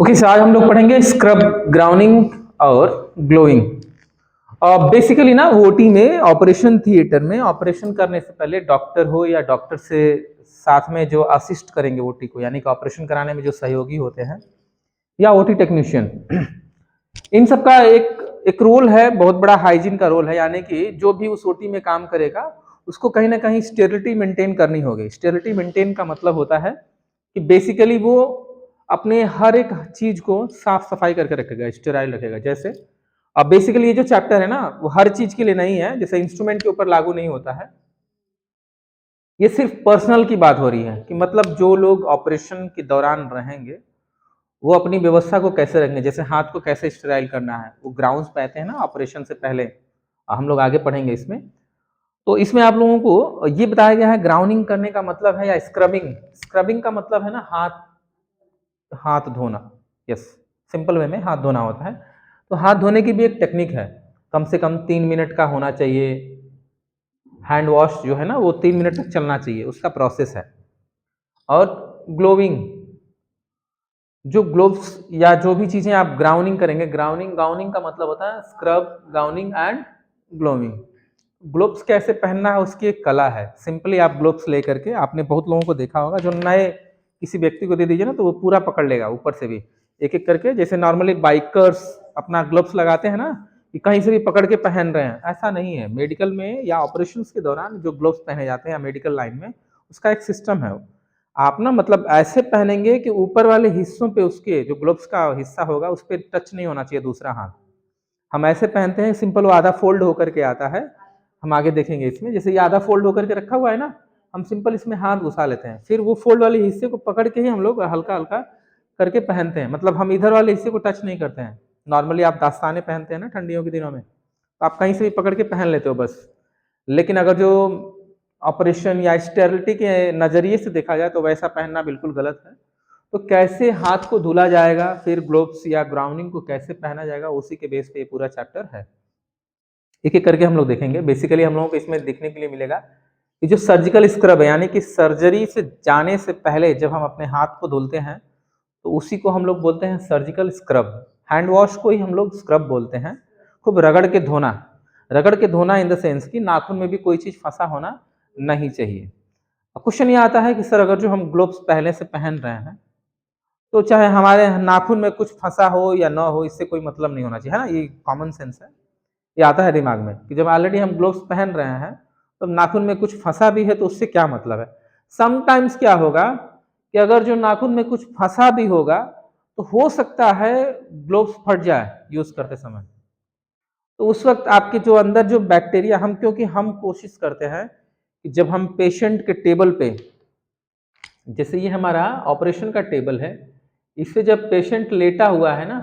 Okay sir, आज हम लोग पढ़ेंगे स्क्रब, ग्राउंडिंग और ग्लोइंग। बेसिकली ना ओटी में, ऑपरेशन थिएटर में ऑपरेशन करने से पहले डॉक्टर हो या डॉक्टर से साथ में जो असिस्ट करेंगे ओटी को, यानी कि ऑपरेशन कराने में जो सहयोगी होते हैं या ओटी टेक्नीशियन, इन सब का एक रोल है, बहुत बड़ा हाइजीन का रोल है। यानी कि जो भी उस ओटी में काम करेगा उसको कहीं ना कहीं स्टेरिलिटी मेंटेन करनी होगी। स्टेरिलिटी मेंटेन का मतलब होता है कि बेसिकली वो अपने हर एक चीज को साफ सफाई करके रखेगा, स्टेराइल रखेगा। जैसे अब बेसिकली ये जो चैप्टर है ना, वो हर चीज के लिए नहीं है, जैसे इंस्ट्रूमेंट के ऊपर लागू नहीं होता है। ये सिर्फ पर्सनल की बात हो रही है कि मतलब जो लोग ऑपरेशन के दौरान रहेंगे वो अपनी व्यवस्था को कैसे रखेंगे, जैसे हाथ को कैसे स्टेराइल करना है, वो ग्राउंड्स पे आते हैं ना ऑपरेशन से पहले। हम लोग आगे पढ़ेंगे इसमें। तो इसमें आप लोगों को ये बताया गया है ग्राउंडिंग करने का मतलब है, या स्क्रबिंग। स्क्रबिंग का मतलब है ना हाथ हाथ धोना। यस, सिंपल वे में हाथ धोना होता है। तो हाथ धोने की भी एक टेक्निक है, कम से कम 3 मिनट का होना चाहिए। हैंड वॉश जो है ना वो 3 मिनट तक चलना चाहिए, उसका प्रोसेस है। और ग्लोविंग, जो ग्लोव्स या जो भी चीजें आप ग्राउंडिंग करेंगे, ग्राउंडिंग गाउनिंग का मतलब होता है scrub, gowning and glowing. Gloves कैसे पहनना है उसकी एक कला है। सिंपली आप ग्लोव्स लेकर के, आपने बहुत लोगों को देखा होगा, जो नए किसी व्यक्ति को दे दीजिए ना तो वो पूरा पकड़ लेगा ऊपर से भी, एक एक करके। जैसे नॉर्मली बाइकर्स अपना ग्लोव्स लगाते हैं ना, कि कहीं से भी पकड़ के पहन रहे हैं, ऐसा नहीं है। मेडिकल में या ऑपरेशंस के दौरान जो ग्लोव्स पहने जाते हैं या मेडिकल लाइन में, उसका एक सिस्टम है। आप ना मतलब ऐसे पहनेंगे कि ऊपर वाले हिस्सों पे, उसके जो ग्लोव्स का हिस्सा होगा उस पर टच नहीं होना चाहिए दूसरा हाथ। हम ऐसे पहनते हैं, सिंपल वो आधा फोल्ड होकर के आता है। हम आगे देखेंगे इसमें, जैसे ये आधा फोल्ड होकर के रखा हुआ है ना, हम सिंपल इसमें हाथ घुसा लेते हैं, फिर वो फोल्ड वाले हिस्से को पकड़ के ही हम लोग हल्का हल्का करके पहनते हैं। मतलब हम इधर वाले हिस्से को टच नहीं करते हैं। नॉर्मली आप दस्ताने पहनते हैं ना ठंडियों के दिनों में, तो आप कहीं से भी पकड़ के पहन लेते हो बस। लेकिन अगर जो ऑपरेशन या स्टेरिलिटी के नजरिए से देखा जाए तो वैसा पहनना बिल्कुल गलत है। तो कैसे हाथ को धुला जाएगा, फिर ग्लोव्स या ग्राउंडिंग को कैसे पहना जाएगा, उसी के बेस पे ये पूरा चैप्टर है। एक एक करके हम लोग देखेंगे। बेसिकली हम लोगों को इसमें देखने के लिए मिलेगा कि जो सर्जिकल स्क्रब है, यानी कि सर्जरी से जाने से पहले जब हम अपने हाथ को धुलते हैं तो उसी को हम लोग बोलते हैं सर्जिकल स्क्रब। हैंड वॉश को ही हम लोग स्क्रब बोलते हैं। खूब रगड़ के धोना, रगड़ के धोना इन द सेंस कि नाखून में भी कोई चीज फंसा होना नहीं चाहिए। अब क्वेश्चन ये आता है कि सर अगर जो हम ग्लोव्स पहले से पहन रहे हैं तो चाहे हमारे नाखून में कुछ फंसा हो या ना हो, इससे कोई मतलब नहीं होना चाहिए, है ना। ये कॉमन सेंस है, ये आता है दिमाग में कि जब ऑलरेडी हम ग्लोव्स पहन रहे हैं तो नाखून में कुछ फंसा भी है तो उससे क्या मतलब है। समटाइम्स क्या होगा कि अगर जो नाखून में कुछ फंसा भी होगा तो हो सकता है ग्लोव्स फट जाए यूज करते समय। तो उस वक्त आपके जो अंदर जो बैक्टीरिया, हम क्योंकि हम कोशिश करते हैं कि जब हम पेशेंट के टेबल पे, जैसे ये हमारा ऑपरेशन का टेबल है, इससे जब पेशेंट लेटा हुआ है ना,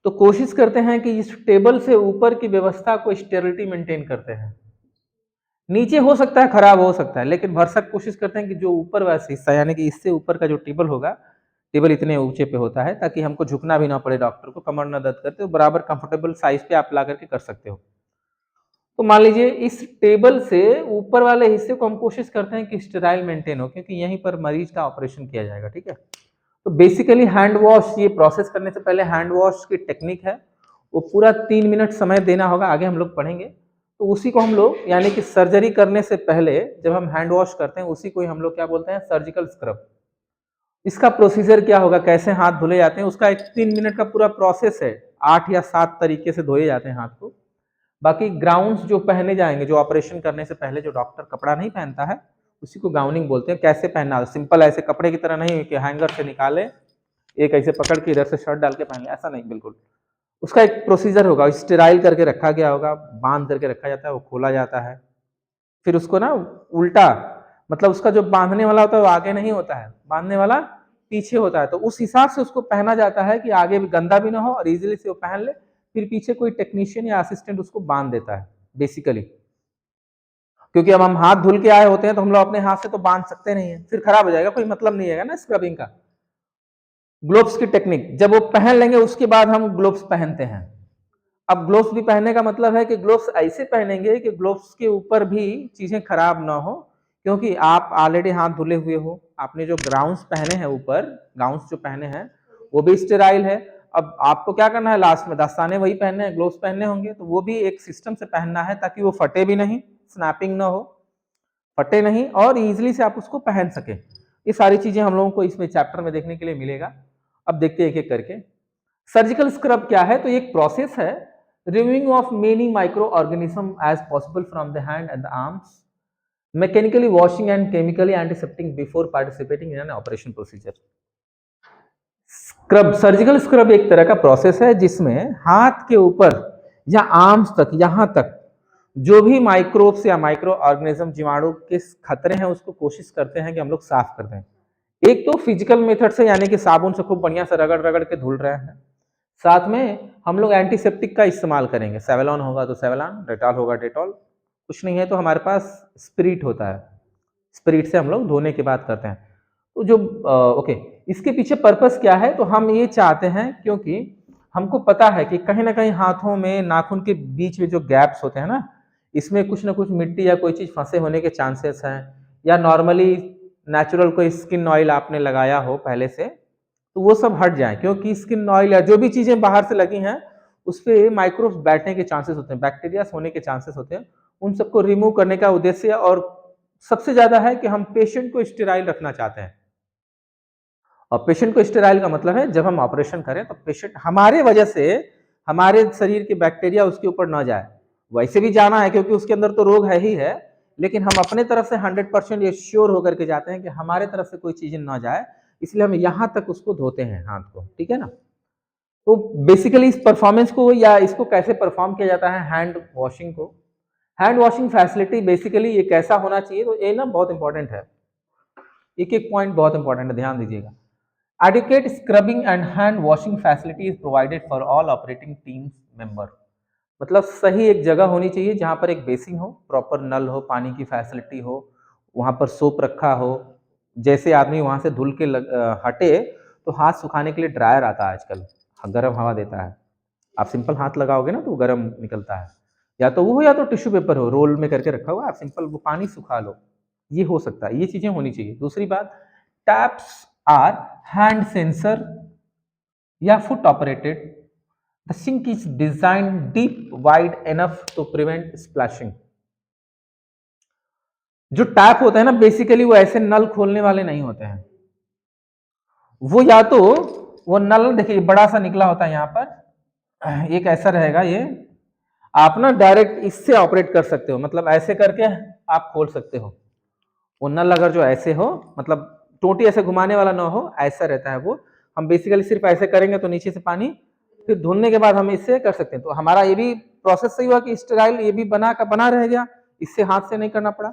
तो कोशिश करते हैं कि इस टेबल से ऊपर की व्यवस्था को स्टेरिलिटी मेंटेन करते हैं। नीचे हो सकता है खराब हो सकता है, लेकिन भरसक कोशिश करते हैं कि जो ऊपर वाला हिस्सा, यानी कि इससे ऊपर का जो टेबल होगा, टेबल इतने ऊंचे पे होता है ताकि हमको झुकना भी ना पड़े, डॉक्टर को कमर ना दर्द करते हो, बराबर कंफर्टेबल साइज पे आप ला करके कर सकते हो। तो मान लीजिए इस टेबल से ऊपर वाले हिस्से को हम कोशिश करते हैं कि स्टेराइल मेंटेन हो, क्योंकि यहीं पर मरीज का ऑपरेशन किया जाएगा, ठीक है। तो बेसिकली हैंड वॉश, ये प्रोसेस करने से पहले हैंड वॉश की टेक्निक है, वो पूरा 3 मिनट समय देना होगा, आगे हम लोग पढ़ेंगे। तो उसी को हम लोग, यानी कि सर्जरी करने से पहले जब हम हैंड वॉश करते हैं उसी को ही हम लोग क्या बोलते हैं, सर्जिकल स्क्रब। इसका प्रोसीजर क्या होगा, कैसे हाथ धुले जाते हैं, उसका एक 3 मिनट का पूरा प्रोसेस है। 8 या 7 तरीके से धोए जाते हैं हाथ को। बाकी ग्राउंड्स जो पहने जाएंगे, जो ऑपरेशन करने से पहले जो डॉक्टर कपड़ा नहीं पहनता है उसी को गाउनिंग बोलते हैं। कैसे पहनना, सिंपल ऐसे कपड़े की तरह नहीं कि हैंगर से निकाले, एक ऐसे पकड़ के इधर से शर्ट डाल के पहन ले, ऐसा नहीं, बिल्कुल। उसका एक प्रोसीजर होगा, स्टेराइल करके रखा गया होगा, बांध करके रखा जाता है, वो खोला जाता है। फिर उसको ना उल्टा, मतलब उसका जो बांधने वाला होता है वो आगे नहीं होता है, बांधने वाला पीछे होता है। तो उस हिसाब से उसको पहना जाता है कि आगे भी गंदा भी ना हो और इजीली से वो पहन ले। फिर पीछे कोई टेक्नीशियन या असिस्टेंट उसको बांध देता है बेसिकली। क्योंकि अब हम हाथ धुल के आए होते हैं तो हम लोग अपने हाथ से तो बांध सकते नहीं है, फिर खराब हो जाएगा, कोई मतलब नहीं है ना स्क्रबिंग का। ग्लोव्स की टेक्निक जब वो पहन लेंगे उसके बाद हम ग्लोव्स पहनते हैं। अब ग्लोव्स भी पहनने का मतलब है कि ग्लोव्स ऐसे पहनेंगे कि ग्लोव्स के ऊपर भी चीजें खराब ना हो, क्योंकि आप ऑलरेडी हाथ धुले हुए हो, आपने जो ग्राउंड्स पहने हैं ऊपर, गाउन्स जो पहने हैं वो भी स्टेराइल है। अब आपको क्या करना है, लास्ट में दस्ताने वही पहनने हैं, ग्लोव्स पहनने होंगे, तो वो भी एक सिस्टम से पहनना है ताकि वो फटे भी नहीं, स्नैपिंग ना हो, फटे नहीं और इजीली से आप उसको पहन सके। ये सारी चीजें हम लोगों को इसमें चैप्टर में देखने के लिए मिलेगा। अब देखते हैं एक एक करके। सर्जिकल स्क्रब क्या है, तो ये एक प्रोसेस है removing of many microorganism as possible from the hand and the arms, mechanically washing and chemically antiseptic before participating in an operation procedure. Scrub, surgical scrub एक तरह का प्रोसेस है जिसमें हाथ के ऊपर या आर्म्स तक, यहां तक जो भी माइक्रोब्स या माइक्रो ऑर्गेनिज्म जीवाणु के खतरे हैं उसको कोशिश करते हैं कि हम लोग साफ कर दें। एक तो फिजिकल मेथड से, यानी कि साबुन से खूब बढ़िया से रगड़ रगड़ के धुल रहे हैं, साथ में हम लोग एंटीसेप्टिक का इस्तेमाल करेंगे, सेवलॉन होगा तो सेवलॉन, डेटॉल होगा डेटॉल, कुछ नहीं है तो हमारे पास स्पिरिट होता है, स्पिरिट से हम लोग धोने की बात करते हैं। तो जो ओके, इसके पीछे पर्पस क्या है, तो हम ये चाहते हैं क्योंकि हमको पता है कि कहीं ना कहीं हाथों में नाखून के बीच में जो गैप्स होते हैं ना, इसमें कुछ ना कुछ मिट्टी या कोई चीज फंसे होने के चांसेस हैं, या नॉर्मली नेचुरल कोई स्किन ऑयल आपने लगाया हो पहले से, तो वो सब हट जाए, क्योंकि स्किन ऑयल या जो भी चीजें बाहर से लगी हैं उस पर माइक्रोब्स बैठने के चांसेस होते हैं, बैक्टीरिया होने के चांसेस होते हैं, उन सबको रिमूव करने का उद्देश्य और सबसे ज्यादा है कि हम पेशेंट को स्टेराइल रखना चाहते हैं। और पेशेंट को स्टेराइल का मतलब है जब हम ऑपरेशन करें तो पेशेंट हमारे वजह से हमारे शरीर के बैक्टीरिया उसके ऊपर ना जाए, वैसे भी जाना है क्योंकि उसके अंदर तो रोग है ही है, लेकिन हम अपने तरफ से 100% ये श्योर होकर के जाते हैं कि हमारे तरफ से कोई चीज ना जाए, इसलिए हम यहां तक उसको धोते हैं हाथ को, ठीक है ना। तो बेसिकली इस परफॉर्मेंस को या इसको कैसे परफॉर्म किया जाता है, हैंड वॉशिंग को, हैंड वॉशिंग फैसिलिटी बेसिकली ये कैसा होना चाहिए, तो ये ना बहुत इंपॉर्टेंट है, एक एक पॉइंट बहुत इंपॉर्टेंट है, ध्यान दीजिएगा। Adequate scrubbing and hand washing facility is provided for all operating team member। मतलब सही एक जगह होनी चाहिए जहां पर एक बेसिन हो, प्रॉपर नल हो, पानी की फैसिलिटी हो, वहां पर सोप रखा हो, जैसे आदमी वहां से धुल के हटे तो हाथ सुखाने के लिए ड्रायर आता है आजकल, गर्म हवा देता है, आप सिंपल हाथ लगाओगे ना तो वो गर्म निकलता है, या तो वो हो या तो टिश्यू पेपर हो रोल में करके रखा हुआ, आप सिंपल वो पानी सुखा लो, ये हो सकता है, ये चीजें होनी चाहिए। दूसरी बात, टैप्स आर हैंड सेंसर या foot operated, the sink is design deep wide enough to prevent splashing. जो टैप होता है ना बेसिकली वो ऐसे नल खोलने वाले नहीं होते हैं, वो या तो वो नल देखिए बड़ा सा निकला होता है यहाँ पर, एक ऐसा रहेगा ये, आप ना डायरेक्ट इससे ऑपरेट कर सकते हो, मतलब ऐसे करके आप खोल सकते हो, वो नल अगर जो ऐसे हो, मतलब टोटी ऐसे घुमाने वाला ना हो, ऐसा रहता है वो, हम बेसिकली सिर्फ ऐसे करेंगे तो नीचे से पानी, फिर धुलने के बाद हम इससे कर सकते हैं। तो हमारा ये भी प्रोसेस सही हुआ कि स्टेराइल ये भी बना का बना रह गया, इससे हाथ से नहीं करना पड़ा।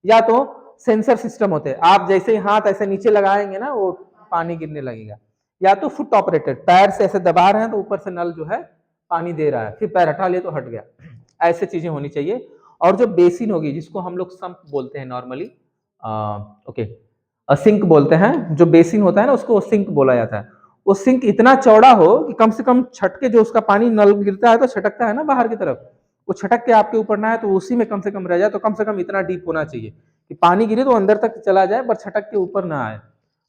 या तो सेंसर सिस्टम होते हैं, आप जैसे ही हाथ ऐसे नीचे लगाएंगे ना वो पानी गिरने लगेगा, या तो फुट ऑपरेटेड, पैर से ऐसे दबा रहे हैं तो ऊपर से नल जो है पानी दे रहा है, फिर पैर हटा लिए तो हट गया, ऐसे चीजें होनी चाहिए। और जो बेसिन होगी जिसको हम लोग संप बोलते हैं नॉर्मली, ओके सिंक बोलते हैं, जो बेसिन होता है ना उसको सिंक बोला जाता है, वो सिंक इतना चौड़ा हो कि कम से कम छटके जो उसका पानी नल गिरता है तो छटकता है ना बाहर की तरफ, वो छटक के आपके ऊपर ना है तो उसी में कम से कम रह जाए, तो कम से कम इतना डीप होना चाहिए कि पानी गिरे तो अंदर तक चला जाए पर छटक के ऊपर ना आए।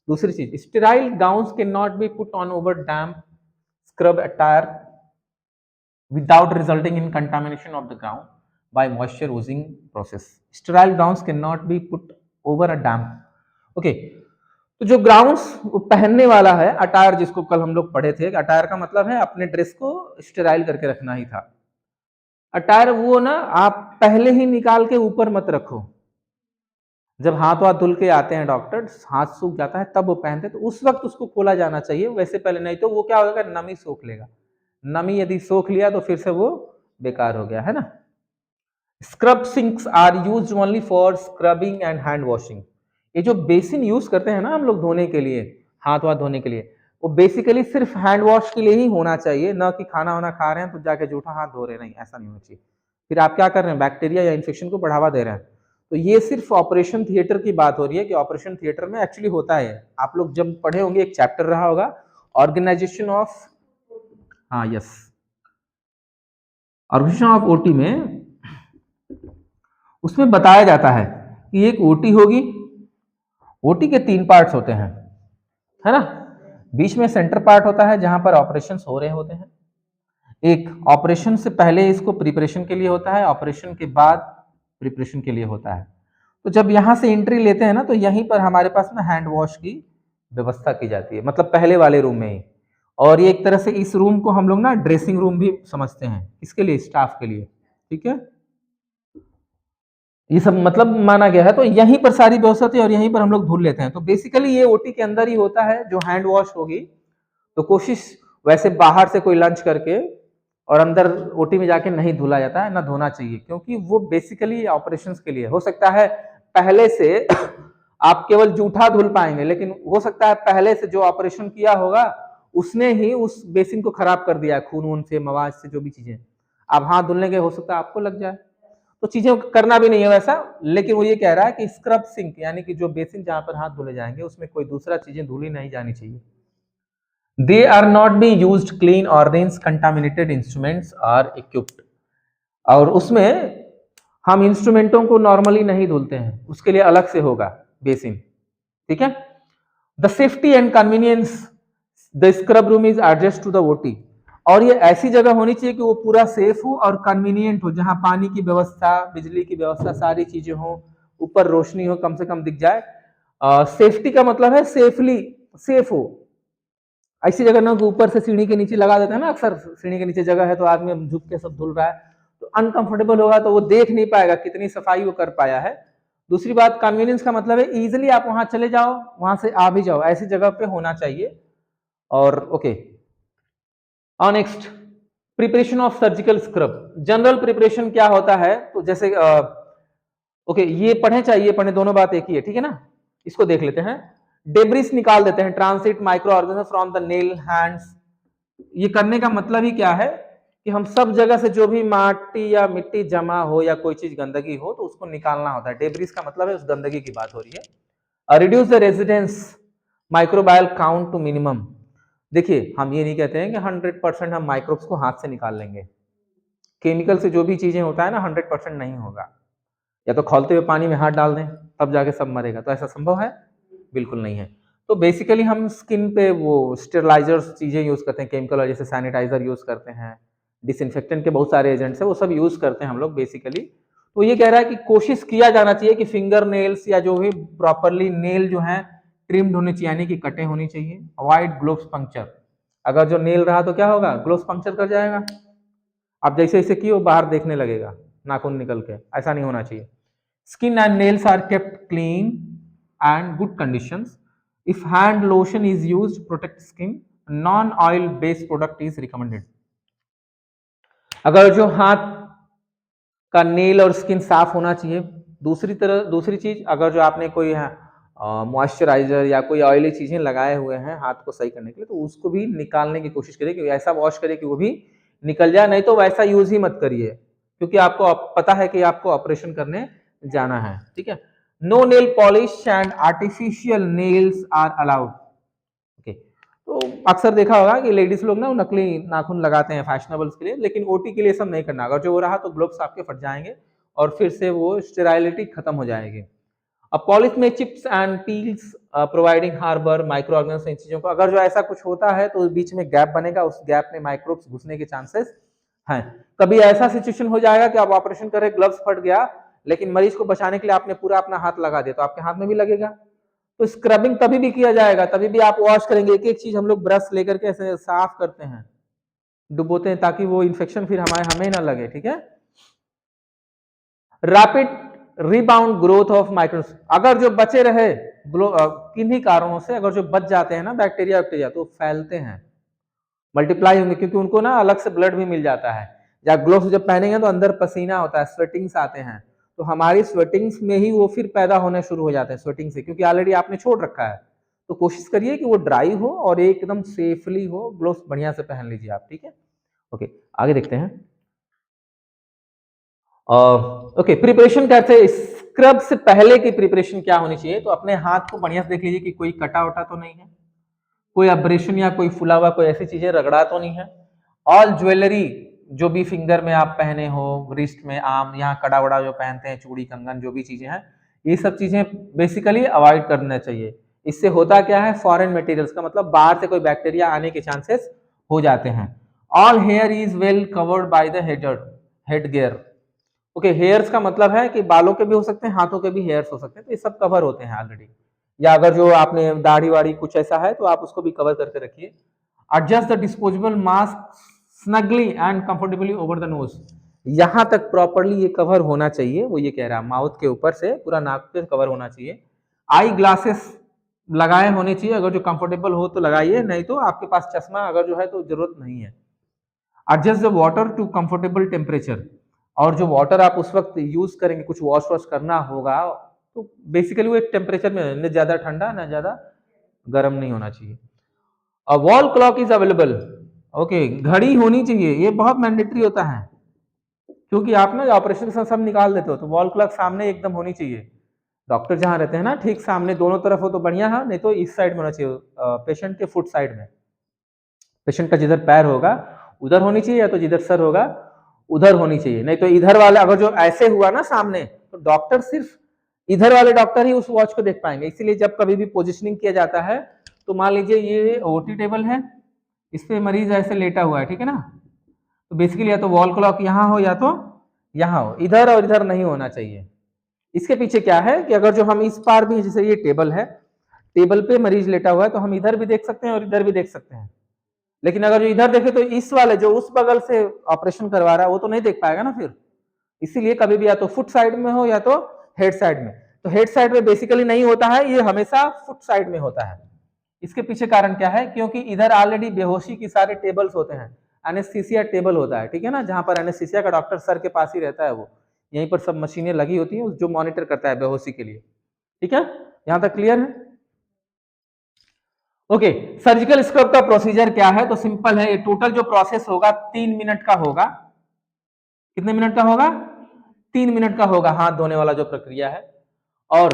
दूसरी चीज, sterile gowns can not be put on over damp scrub attire without resulting in contamination of the gown by moisture oozing process। Sterile gowns cannot be put over a damp। Okay, तो जो grounds पहनने वाला है, attire जिसको कल हम लोग पढ़े थे, अटायर का मतलब है अपने ड्रेस को स्टेराइल करके रखना ही था। अटायर वो ना आप पहले ही निकाल के ऊपर मत रखो, जब हाथ वाथ धुल के आते हैं डॉक्टर, हाथ सूख जाता है तब वो पहनते हैं, तो उस वक्त उसको खोला जाना चाहिए, वैसे पहले नहीं तो वो क्या होगा, नमी सोख लेगा, नमी यदि सोख लिया तो फिर से वो बेकार हो गया, है ना। Scrub sinks are used only for scrubbing and hand washing. ये जो बेसिन यूज करते हैं ना हम लोग धोने के लिए, हाथ वाथ धोने के लिए, वो बेसिकली सिर्फ हैंड वॉश के लिए ही होना चाहिए, ना कि खाना वाना खा रहे हैं तो जाके जूठा हाथ धो रहे, नहीं, ऐसा नहीं होना चाहिए, फिर आप क्या कर रहे हैं, बैक्टीरिया या इन्फेक्शन को बढ़ावा दे रहे हैं। तो ये सिर्फ ऑपरेशन थिएटर की बात हो रही है कि ऑपरेशन थिएटर में एक्चुअली होता है, आप लोग जब पढ़े होंगे एक चैप्टर रहा होगा ऑर्गेनाइजेशन ऑफ, हाँ यस, ऑर्गेनाइजेशन ऑफ ओटी में, उसमें बताया जाता है कि एक ओटी होगी, ओटी के 3 पार्ट्स होते हैं, है ना। बीच में सेंटर पार्ट होता है जहां पर ऑपरेशंस हो रहे होते हैं। एक ऑपरेशन से पहले इसको प्रिपरेशन के लिए होता है, ऑपरेशन के बाद प्रिपरेशन के लिए होता है। तो जब यहाँ से एंट्री लेते हैं ना, तो यहीं पर हमारे पास ना हैंड वॉश की व्यवस्था की जाती है, मतलब पहले वाले रूम में ही। और ये एक तरह से इस रूम को हम लोग ना ड्रेसिंग रूम भी समझते हैं, इसके लिए, स्टाफ के लिए, ठीक है। ये सब मतलब माना गया है, तो यहीं पर सारी व्यवस्था थी और यहीं पर हम लोग धुल लेते हैं। तो बेसिकली ये ओटी के अंदर ही होता है जो हैंड वॉश होगी। तो कोशिश वैसे बाहर से कोई लंच करके और अंदर ओटी में जाके नहीं धुला जाता है, ना धोना चाहिए, क्योंकि वो बेसिकली ऑपरेशंस के लिए हो सकता है। पहले से आप केवल जूठा धुल पाएंगे, लेकिन हो सकता है पहले से जो ऑपरेशन किया होगा उसने ही उस बेसिन को खराब कर दिया, खून वून से, मवाद से, जो भी चीजें आप हाथ धुलने के हो सकता है आपको लग जाए। तो चीजें करना भी नहीं है वैसा, लेकिन वो ये कह रहा है कि स्क्रब सिंक यानी कि जो बेसिन जहां पर हाथ धुले जाएंगे उसमें कोई दूसरा चीजें धुली नहीं जानी चाहिए। They are not be used clean organs, contaminated instruments are equipped। और उसमें हम इंस्ट्रूमेंटों को नॉर्मली नहीं धुलते हैं, उसके लिए अलग से होगा बेसिन, ठीक है। The safety and convenience, the scrub room is adjust to the OT. और ये ऐसी जगह होनी चाहिए कि वो पूरा सेफ हो और कन्वीनियंट हो, जहां पानी की व्यवस्था, बिजली की व्यवस्था, सारी चीजें हो, ऊपर रोशनी हो, कम से कम दिख जाए। सेफ्टी का मतलब है सेफली, सेफ हो। ऐसी जगह ना ऊपर से सीढ़ी के नीचे लगा देते हैं ना, अक्सर सीढ़ी के नीचे जगह है तो आदमी झुक के सब धुल रहा है, तो अनकंफर्टेबल होगा, तो वो देख नहीं पाएगा कितनी सफाई वो कर पाया है। दूसरी बात, कन्वीनियंस का मतलब है इजीली आप वहां चले जाओ, वहां से आ भी जाओ, ऐसी जगह पे होना चाहिए। और ओके, और next, preparation of surgical scrub. General preparation क्या होता है, तो जैसे ओके, ये पढ़े चाहिए पढ़े, दोनों बात एक ही है, ठीक है ना। इसको देख लेते हैं। डेब्रिस निकाल देते हैं, transit micro organism from the nail hands. ये करने का मतलब ही क्या है कि हम सब जगह से जो भी माटी या मिट्टी जमा हो या कोई चीज गंदगी हो तो उसको निकालना होता है। डेब्रिस का मतलब है उस गंदगी की बात हो रही है। Reduce the residence microbial count to minimum. देखिए, हम ये नहीं कहते हैं कि 100% हम माइक्रोब्स को हाथ से निकाल लेंगे। केमिकल से जो भी चीजें होता है ना, 100% नहीं होगा। या तो खौलते हुए पानी में हाथ डाल दें तब जाके सब मरेगा, तो ऐसा संभव है? बिल्कुल नहीं है। तो बेसिकली हम स्किन पे वो स्टेरलाइजर्स चीजें यूज करते हैं, केमिकल, जैसे सैनिटाइजर यूज करते हैं, डिसइंफेक्टेंट के बहुत सारे एजेंट्स है, वो सब यूज करते हैं हम लोग बेसिकली। तो ये कह रहा है कि कोशिश किया जाना चाहिए कि फिंगर नेल्स या जो भी प्रॉपरली नेल जो है ट्रिम्ड होने चाहिए, यानी कि कटे होनी चाहिए। Avoid gloves puncture. अगर जो नेल रहा तो क्या होगा, ग्लोव्स पंक्चर कर जाएगा। आप जैसे जैसे किए वो बाहर देखने लगेगा नाखून निकल के, ऐसा नहीं होना चाहिए। Skin and nails are kept clean and good conditions. If hand lotion is used protect skin, non oil based product is recommended. अगर जो हाथ का नेल और स्किन साफ होना चाहिए। दूसरी चीज, अगर जो आपने कोई मॉइस्चराइजर या कोई ऑयली चीजें लगाए हुए हैं हाथ को सही करने के लिए, तो उसको भी निकालने की कोशिश करिए कि ऐसा वॉश करिए कि वो भी निकल जाए, नहीं तो वैसा यूज ही मत करिए, क्योंकि आपको पता है कि आपको ऑपरेशन करने जाना है, ठीक है। No nail polish and artificial nails are allowed. Okay, तो अक्सर देखा होगा कि लेडीज लोग ना नकली नाखून लगाते हैं फैशनेबल्स के लिए, लेकिन ओटी के लिए सब नहीं करना। अगर जो हो रहा तो ग्लोव्स आपके फट जाएंगे और फिर से वो स्टेराइलिटी खत्म हो जाएगी। अब पॉलिश में chips and peels providing harbour microorganism, इन चीजों को, अगर जो ऐसा कुछ होता है तो बीच में गैप बनेगा, उस गैप में माइक्रोब्स घुसने के चांसेस हैं। कभी ऐसा सिचुएशन हो जाएगा कि आप ऑपरेशन कर रहे, ग्लव्स फट गया, लेकिन मरीज को बचाने के लिए आपने पूरा अपना हाथ लगा दिया, तो आपके हाथ में भी लगेगा। तो स्क्रबिंग तभी भी किया जाएगा, तभी भी आप वॉश करेंगे। एक एक चीज हम लोग ब्रश लेकर के ऐसे साफ करते हैं, डुबोते हैं, ताकि वो इन्फेक्शन फिर हमें ना लगे, ठीक है। रैपिड रिबाउंड ग्रोथ ऑफ माइक्रोस, अगर जो बचे रहे किन्हीं कारणों से, अगर जो बच जाते हैं ना बैक्टीरिया तो फैलते हैं, मल्टीप्लाई होंगे, क्योंकि उनको ना अलग से ब्लड भी मिल जाता है। या ग्लोव्स जब पहनेंगे तो अंदर पसीना होता है, स्वेटिंग्स आते हैं, तो हमारी स्वेटिंग्स में ही वो फिर पैदा होने शुरू हो जाते हैं स्वेटिंग से, क्योंकि ऑलरेडी आपने छोड़ रखा है। तो कोशिश करिए कि वो ड्राई हो और एकदम सेफली हो, ग्लोव्स बढ़िया से पहन लीजिए आप, ठीक है। ओके, आगे देखते हैं। ओके, प्रिपरेशन कैसे, स्क्रब से पहले की प्रिपरेशन क्या होनी चाहिए, तो अपने हाथ को बढ़िया से देख लीजिए कि कोई कटा वटा तो नहीं है, कोई अब्रेशन या कोई फुला हुआ कोई ऐसी चीजें रगड़ा तो नहीं है। ऑल ज्वेलरी जो भी फिंगर में आप पहने हो, रिस्ट में, आम, यहाँ कड़ा वड़ा जो पहनते हैं, चूड़ी कंगन, जो भी चीजें हैं, ये सब चीजें बेसिकली अवॉइड करना चाहिए। इससे होता क्या है, फॉरेन मटेरियल्स का मतलब बाहर से कोई बैक्टीरिया आने के चांसेस हो जाते हैं। All here is well covered by the head gear. Okay, hairs का मतलब है कि बालों के भी हो सकते हैं, हाथों के भी हेयर्स हो सकते हैं, तो ये सब कवर होते हैं ऑलरेडी। या अगर जो आपने दाढ़ी वाड़ी कुछ ऐसा है तो आप उसको भी कवर करके रखिए। Adjust the disposable mask snugly and comfortably over the nose. यहां तक प्रॉपरली ये कवर होना चाहिए, वो ये कह रहा है, माउथ के ऊपर से पूरा नाक पे कवर होना चाहिए। आई ग्लासेस लगाए होने चाहिए, अगर जो कंफर्टेबल हो तो लगाइए, नहीं तो आपके पास चश्मा अगर जो है तो जरूरत नहीं है। Adjust the water to comfortable temperature, और जो वाटर आप उस वक्त यूज करेंगे, कुछ वॉश वॉश करना होगा, तो बेसिकली वो एक टेम्परेचर में, न ज्यादा ठंडा न ज्यादा गर्म नहीं होना चाहिए। A wall clock is available. Okay, घड़ी होनी चाहिए, ये बहुत मैंडेटरी होता है, क्योंकि आप ना ऑपरेशन के समय सब निकाल देते हो, तो वॉल क्लॉक सामने एकदम होनी चाहिए। डॉक्टर जहां रहते हैं ना, ठीक सामने दोनों तरफ हो तो बढ़िया है, नहीं तो इस साइड में होना चाहिए, पेशेंट के फुट साइड में। पेशेंट का जिधर पैर होगा उधर होनी चाहिए, या तो जिधर सर होगा उधर होनी चाहिए, नहीं तो इधर वाले अगर जो ऐसे हुआ ना सामने, तो डॉक्टर सिर्फ इधर वाले डॉक्टर ही उस वॉच को देख पाएंगे। इसीलिए जब कभी भी पोजिशनिंग किया जाता है, तो मान लीजिए ये ओटी टेबल है, इस पे मरीज ऐसे लेटा हुआ है, ठीक है ना, तो बेसिकली या तो वॉल क्लॉक यहाँ हो या तो यहाँ हो, इधर और इधर नहीं होना चाहिए। इसके पीछे क्या है कि अगर जो हम इस पार भी, जैसे ये टेबल है, टेबल पे मरीज लेटा हुआ है, तो हम इधर भी देख सकते हैं और इधर भी देख सकते हैं, लेकिन अगर जो इधर देखे तो इस वाले जो उस बगल से ऑपरेशन करवा रहा है वो तो नहीं देख पाएगा ना फिर। इसीलिए कभी भी या तो फुट साइड में हो या तो हेड साइड में। तो हेड साइड में बेसिकली नहीं होता है, ये हमेशा फुट साइड में होता है। इसके पीछे कारण क्या है, क्योंकि इधर ऑलरेडी बेहोशी की सारे टेबल्स होते हैं, एनेस्थीसिया टेबल होता है, ठीक है ना, जहां पर एनेस्थीसिया का डॉक्टर सर के पास ही रहता है, वो यहीं पर सब मशीनें लगी होती हैं जो मॉनिटर करता है बेहोशी के लिए। ठीक है, यहां तक क्लियर है? ओके, सर्जिकल स्क्रब का प्रोसीजर क्या है, तो सिंपल है, ये टोटल जो प्रोसेस होगा 3 मिनट का होगा। कितने मिनट का होगा? 3 मिनट का होगा, हाथ धोने वाला जो प्रक्रिया है। और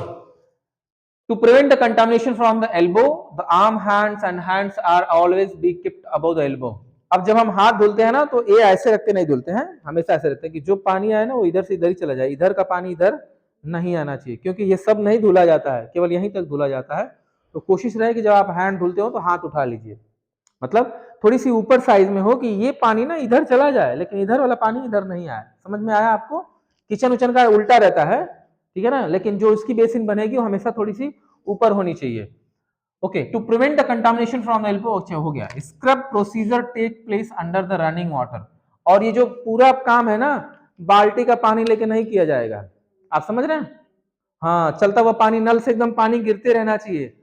to prevent the contamination from the elbow, the arm hands and hands are always be kept above the elbow. अब जब हम हाथ धुलते हैं ना, तो ये ऐसे रख के नहीं धुलते हैं, हमेशा ऐसे रहते हैं कि जो पानी आए ना वो इधर से इधर ही चला जाए, इधर का पानी इधर नहीं आना चाहिए, क्योंकि ये सब नहीं धुला जाता है, केवल यहीं तक धुला जाता है। तो कोशिश रहे कि जब आप हैंड धुलते हो तो हाथ उठा लीजिए, मतलब थोड़ी सी ऊपर साइज में हो कि ये पानी ना इधर चला जाए, लेकिन इधर वाला पानी इधर नहीं आए। समझ में आया आपको? किचन उचन का उल्टा रहता है, ठीक है ना, लेकिन जो इसकी बेसिन बनेगी वो हमेशा थोड़ी सी ऊपर होनी चाहिए। Okay, to prevent the contamination from the elbow, अच्छा हो गया। Scrub procedure take place under the running water, और ये जो पूरा काम है ना, बाल्टी का पानी लेके नहीं किया जाएगा। आप समझ रहे हैं? हाँ, चलता हुआ पानी, नल से एकदम पानी गिरते रहना चाहिए,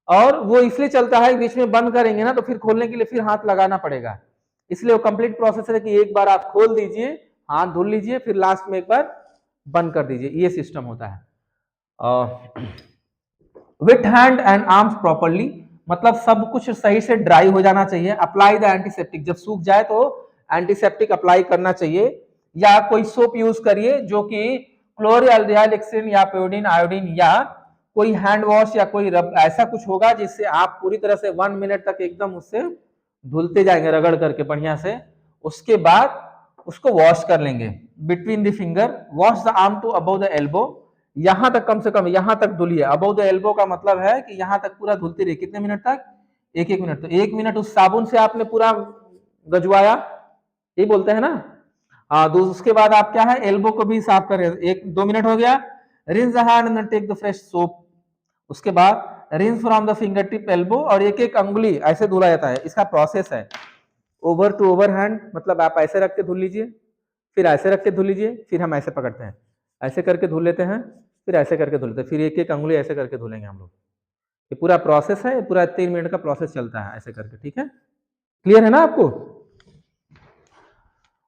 और वो इसलिए चलता है, बीच में बंद करेंगे ना तो फिर खोलने के लिए फिर हाथ लगाना पड़ेगा। इसलिए वो कंप्लीट प्रोसेस है कि एक बार आप खोल दीजिए, हाथ धुल लीजिए, फिर लास्ट में एक बार बंद कर दीजिए, ये सिस्टम होता है। With hand and arms properly, मतलब सब कुछ सही से ड्राई हो जाना चाहिए। अप्लाई द एंटीसेप्टिक, जब सूख जाए तो एंटीसेप्टिक अप्लाई करना चाहिए, या कोई सोप यूज करिए जो कि क्लोरिल्डिहाइड्रोक्सिन या प्योडीन आयोडीन, या कोई हैंड वॉश या कोई रब ऐसा कुछ होगा जिससे आप पूरी तरह से 1 मिनट तक एकदम उससे धुलते जाएंगे रगड़ करके बढ़िया से। उसके बाद उसको वॉश कर लेंगे between the finger, wash the arm to above the elbow, यहां तक कम से कम यहां तक धुलिए। अबव द एल्बो का मतलब है कि यहां तक पूरा धुलते रहिए। कितने मिनट तक? 1-1 मिनट। तो 1 मिनट उस साबुन से आपने पूरा गजवाया, ये बोलते हैं ना। हाँ, उसके बाद आप क्या है, एल्बो को भी साफ करें। 1-2 मिनट हो गया। Rinse the hand and take the fresh soap. उसके बाद rinse from the finger tip elbow, और एक एक अंगुली ऐसे धुला जाता है। इसका प्रोसेस है ओवर टू ओवर हैंड, मतलब आप ऐसे रख के धुल लीजिए, फिर ऐसे रख के धुल लीजिए, फिर हम ऐसे पकड़ते हैं, ऐसे करके धुल लेते हैं, फिर ऐसे करके धुल लेते हैं, फिर एक एक अंगुली ऐसे करके धुलेंगे हम लोग। ये पूरा प्रोसेस है, पूरा 3 मिनट का प्रोसेस चलता है ऐसे करके। ठीक है, क्लियर है ना आपको?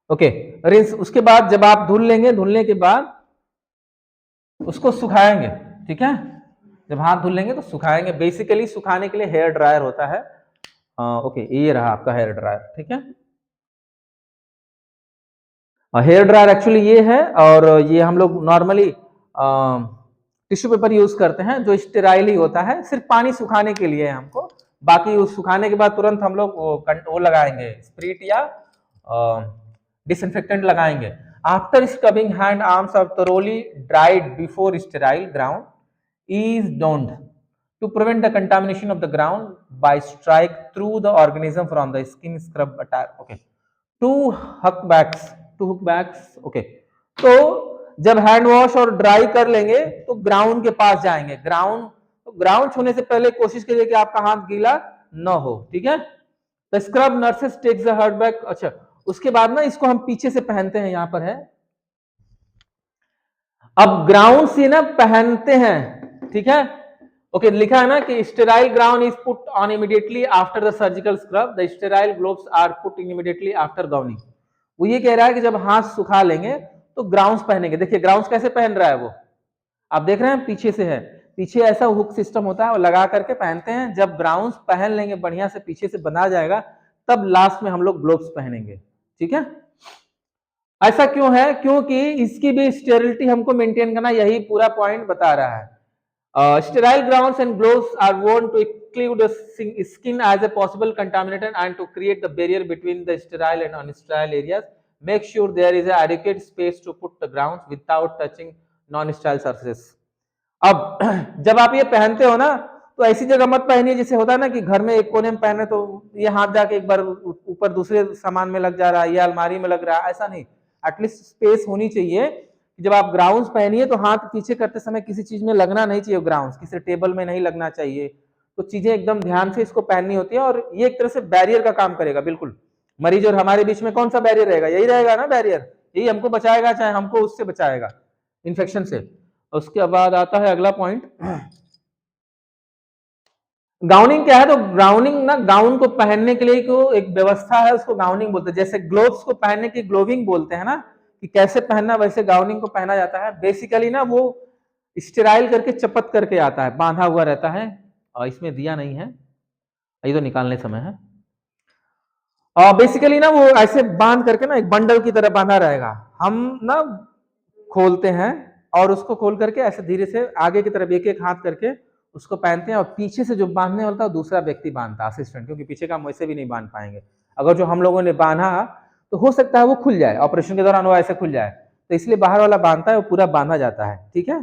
Okay, rinse. उसके बाद जब आप धुल लेंगे, धुलने के बाद उसको सुखाएंगे। ठीक है, जब हाथ धुल लेंगे तो सुखाएंगे। बेसिकली सुखाने के लिए हेयर ड्रायर होता है। ओके, ये रहा आपका हेयर ड्रायर। ठीक है, हेयर ड्रायर एक्चुअली ये है, और ये हम लोग नॉर्मली टिश्यू पेपर यूज करते हैं जो स्टेराइल ही होता है, सिर्फ पानी सुखाने के लिए हमको। बाकी उस सुखाने के बाद तुरंत हम लोग वो लगाएंगे, स्प्रिट या डिसइंफेक्टेंट लगाएंगे। After scrubbing hand arms are thoroughly dried before sterile ground is donned to prevent the contamination of the ground by strike through the organism from the skin scrub attire. Okay, two hookbacks. Okay, तो जब hand wash और dry कर लेंगे तो ground के पास जाएंगे। Ground छूने से पहले कोशिश करिए कि आपका हाथ गीला न हो, ठीक है। The scrub nurses takes the herd. अच्छा, उसके बाद ना इसको हम पीछे से पहनते हैं, यहां पर है। अब ग्राउंड से ना पहनते हैं, ठीक है। ओके, लिखा है ना कि sterile ground is put on immediately after the surgical scrub, the sterile gloves are put in immediately after gowning. वो ये कह रहा है कि जब हाथ सुखा लेंगे तो ग्राउंड्स पहनेंगे। देखिए ग्राउंड्स कैसे पहन रहा है वो, आप देख रहे हैं पीछे से है, पीछे ऐसा हुक सिस्टम होता है, वो लगा करके पहनते हैं। जब ग्राउंड्स पहन लेंगे बढ़िया से, पीछे से बना जाएगा, तब लास्ट में हम लोग ग्लोव्स पहनेंगे, ठीक है। ऐसा क्यों है? क्योंकि इसकी भी स्टेरिलिटी हमको मेंटेन करना, यही पूरा पॉइंट बता रहा है। Sterile gowns and gloves are worn to exclude the skin as a possible contaminator and to create the barrier between the sterile and unsterile areas. Make sure there is an adequate space to put the gowns without touching non-sterile surfaces. अब जब आप ये पहनते हो ना, तो ऐसी जगह मत पहनिए जैसे होता है ना कि घर में एक कोने में पहन रहे तो ये हाथ जाके एक बार ऊपर दूसरे सामान में लग जा रहा है या अलमारी में लग रहा है, ऐसा नहीं। एटलीस्ट स्पेस होनी चाहिए। जब आप ग्राउंड्स पहनिए तो हाथ पीछे करते समय किसी चीज में लगना नहीं चाहिए, ग्राउंड्स किसी टेबल में नहीं लगना चाहिए। तो चीजें एकदम ध्यान से इसको पहननी होती है, और ये एक तरह से बैरियर का काम करेगा। बिल्कुल मरीज और हमारे बीच में कौन सा बैरियर रहेगा? यही रहेगा ना बैरियर, यही हमको बचाएगा, चाहे हमको उससे बचाएगा इन्फेक्शन से। उसके बाद आता है अगला पॉइंट, गाउनिंग क्या है? तो गाउनिंग ना, गाउन को पहनने के लिए एक व्यवस्था है, उसको गाउनिंग बोलते हैं। जैसे ग्लोव्स को पहनने की ग्लोविंग बोलते हैं ना, कि कैसे पहनना, वैसे गाउनिंग को पहना जाता है। बेसिकली ना वो स्टेराइल करके चपत करके आता है, बांधा हुआ रहता है। और इसमें दिया नहीं है, ये तो निकालने समय है। और बेसिकली ना वो ऐसे बांध करके ना एक बंडल की तरह बांधा रहेगा। हम ना खोलते हैं और उसको खोल करके ऐसे धीरे से आगे की तरफ एक एक हाथ करके उसको पहनते हैं, और पीछे से जो बांधने वाला था दूसरा व्यक्ति बांधता है, असिस्टेंट, क्योंकि पीछे का हम वैसे भी नहीं बांध पाएंगे। अगर जो हम लोगों ने बांधा तो हो सकता है वो खुल जाए, ऑपरेशन के दौरान वो ऐसे खुल जाए, तो इसलिए बाहर वाला बांधता है, वो पूरा बांधा जाता है, ठीक है।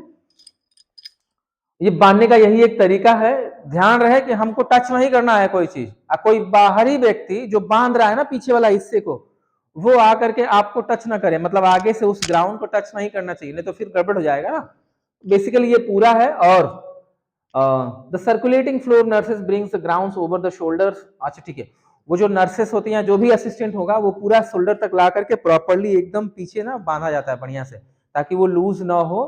ये बांधने का यही एक तरीका है। ध्यान रहे कि हमको टच नहीं करना है कोई चीज। कोई बाहरी व्यक्ति जो बांध रहा है ना पीछे वाला हिस्से को, वो आकर के आपको टच ना करे, मतलब आगे से उस ग्राउंड को टच नहीं करना चाहिए, नहीं तो फिर गड़बड़ हो जाएगा ना। बेसिकली ये पूरा है। और the circulating floor nurses brings the grounds over the shoulders. अच्छा ठीक है, वो जो नर्सेस होती हैं, जो भी असिस्टेंट होगा, वो पूरा शोल्डर तक ला करके प्रॉपरली एकदम पीछे ना बांधा जाता है बढ़िया से, ताकि वो लूज ना हो,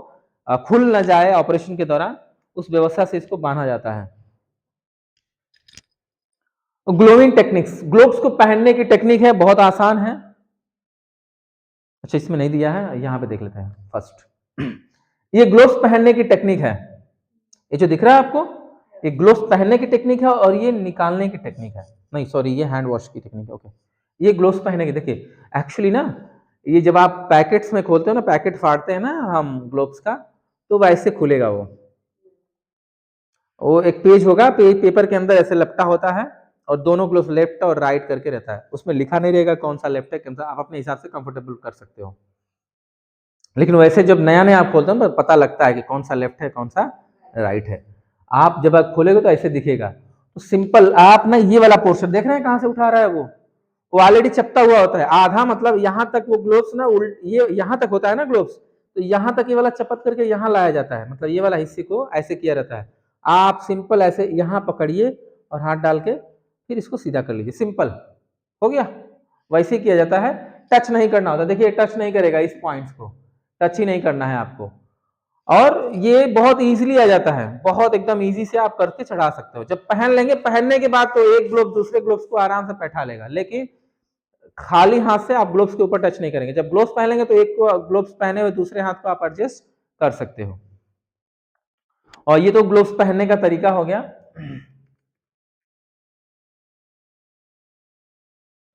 खुल ना जाए ऑपरेशन के दौरान। उस व्यवस्था से इसको बांधा जाता है। ग्लोविंग टेक्निक्स, ग्लोव्स को पहनने की टेक्निक है, बहुत आसान है। अच्छा इसमें नहीं दिया है, यहां पे देख लेते हैं फर्स्ट। ये ग्लोव्स पहनने की टेक्निक है, ये जो दिख रहा है आपको, ये ग्लोव्स पहनने की टेक्निक है, और ये निकालने की टेक्निक है। नहीं सॉरी, ये हैंड वॉश की टेक्निक है। ओके, ये ग्लोव्स पहनने की, देखिए एक्चुअली ना ये जब आप पैकेट्स में खोलते हो ना, पैकेट फाड़ते हैं ना हम ग्लोव्स का, तो वैसे खुलेगा वो एक पेज होगा, पेपर के अंदर ऐसे लपटा होता है, और दोनों ग्लोव्स लेफ्ट और राइट करके रहता है। उसमें लिखा नहीं रहेगा कौन सा लेफ्ट है कौन सा, आप अपने हिसाब से कंफर्टेबल कर सकते हो। लेकिन वैसे जब नया नया आप खोलते हो तो पता लगता है कि कौन सा लेफ्ट है कौन सा राइट है। आप जब आप खोलेगे तो ऐसे दिखेगा। तो सिंपल, आप ना ये वाला पोर्शन देख रहे हैं कहां से उठा रहा है, वो ऑलरेडी चपटा हुआ होता है आधा, मतलब यहां तक वो ग्लोव्स ना ये यहां तक होता है ना ग्लोव्स, तो यहां तक ये वाला चपत करके यहां लाया जाता है, मतलब ये वाला हिस्से को ऐसे किया रहता है। आप सिंपल ऐसे यहां पकड़िए और हाथ डाल के फिर इसको सीधा कर लीजिए, सिंपल हो गया। वैसे ही किया जाता है, टच नहीं करना होता। देखिए टच नहीं करेगा, इस पॉइंट्स को टच ही नहीं करना है आपको, और ये बहुत इजीली आ जाता है, बहुत एकदम इजी से आप करके चढ़ा सकते हो। जब पहन लेंगे, पहनने के बाद तो एक ग्लोव दूसरे ग्लोव्स को आराम से बैठा लेगा, लेकिन खाली हाथ से आप ग्लोव्स के ऊपर टच नहीं करेंगे। जब ग्लोव्स पहन लेंगे तो एक ग्लोव्स पहने हुए दूसरे हाथ को आप एडजस्ट कर सकते हो। और ये तो ग्लोव्स पहनने का तरीका हो गया।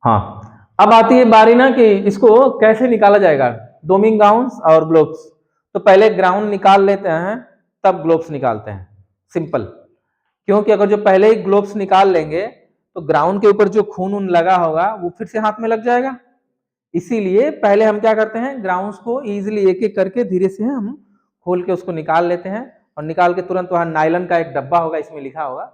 हाँ, अब आती है बारी ना कि इसको कैसे निकाला जाएगा, डोमिंग गाउन्स और ग्लोव्स। तो पहले ग्राउंड निकाल लेते हैं, तब ग्लोव्स निकालते हैं, सिंपल। क्योंकि अगर जो पहले ही ग्लोव्स निकाल लेंगे तो ग्राउंड के ऊपर जो खून उन लगा होगा वो फिर से हाथ में लग जाएगा। इसीलिए पहले हम क्या करते हैं, ग्राउंड्स को इजीली एक एक करके धीरे से हम खोल के उसको निकाल लेते हैं, और निकाल के तुरंत वहाँ नायलन का एक डब्बा होगा, इसमें लिखा होगा,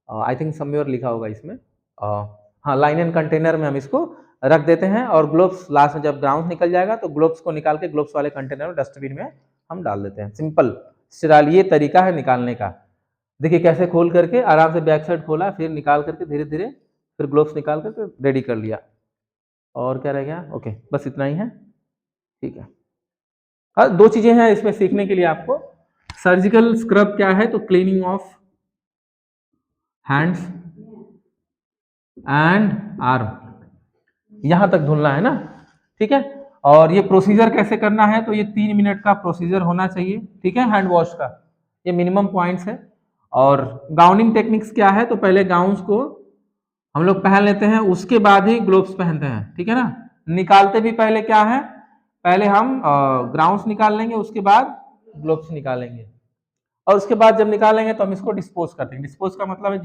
आई थिंक समवेयर लिखा होगा इसमें, हाँ लाइनन कंटेनर में हम इसको रख देते हैं और ग्लोव्स लास्ट में जब ग्राउंड निकल जाएगा तो ग्लोव्स को निकाल के ग्लोव्स वाले कंटेनर में डस्टबिन में हम डाल देते हैं। सिंपल स्टेराइल ये तरीका है निकालने का। देखिए कैसे खोल करके आराम से बैक साइड खोला, फिर निकाल करके धीरे धीरे फिर ग्लोव्स निकाल करके रेडी कर लिया। और क्या रह गया? ओके, बस इतना ही है, ठीक है। हाँ, दो चीजें हैं इसमें सीखने के लिए आपको। सर्जिकल स्क्रब क्या है? तो cleaning of hands and arm, यहां तक धुलना है ना, ठीक है। और ये प्रोसीजर कैसे करना है? तो ये 3 मिनट का प्रोसीजर होना चाहिए, ठीक है, हैंड वॉश का, ये मिनिमम पॉइंट्स है। और गाउनिंग टेक्निक्स क्या है? तो पहले गाउन्स को हम लोग पहन लेते हैं, उसके बाद ही ग्लोव्स पहनते हैं, ठीक है ना। निकालते भी पहले क्या है? पहले हम ग्राउंड्स निकाल लेंगे, उसके बाद ग्लोव्स निकालेंगे, और उसके बाद जब निकालेंगे तो हम इसको डिस्पोज करते हैं। डिस्पोज का मतलब है